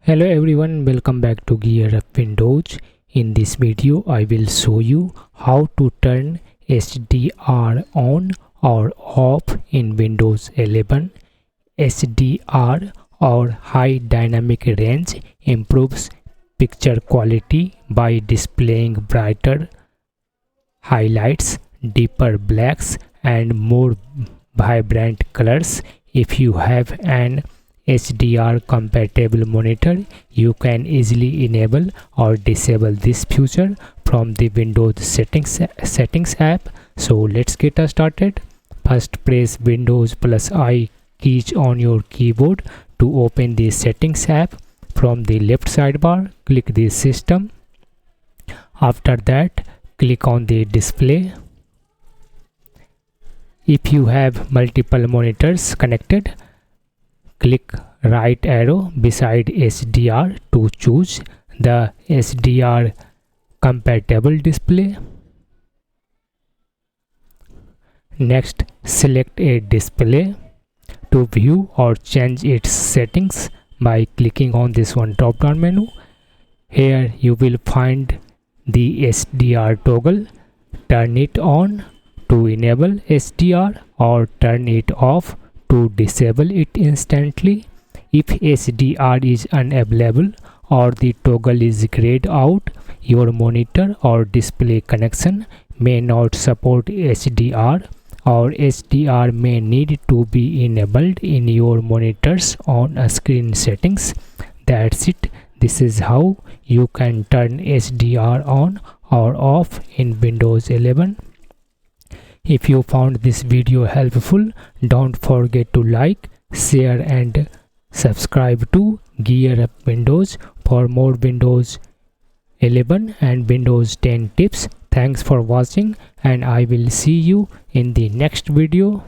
Hello everyone, welcome back to GearUpWindows. In this video I will show you how to turn HDR on or off in Windows 11. HDR or high dynamic range improves picture quality by displaying brighter highlights, deeper blacks and more vibrant colors. If you have an HDR compatible monitor, you can easily enable or disable this feature from the Windows settings app. So let's get started. First press Windows plus I keys on your keyboard to open the settings app. From the left sidebar, click the system. After that, click on the display. If you have multiple monitors connected, click right arrow beside HDR to choose the HDR compatible display. Next, select a display to view or change its settings by clicking on this one drop down menu. Here you will find the HDR toggle. Turn it on to enable HDR or turn it off to disable it instantly. If HDR is unavailable or the toggle is grayed out, your monitor or display connection may not support HDR, or HDR may need to be enabled in your monitor's on-screen settings. That's it. This is how you can turn HDR on or off in Windows 11. If you found this video helpful, don't forget to like, share and subscribe to GearUpWindows for more Windows 11 and Windows 10 tips. Thanks for watching and I will see you in the next video.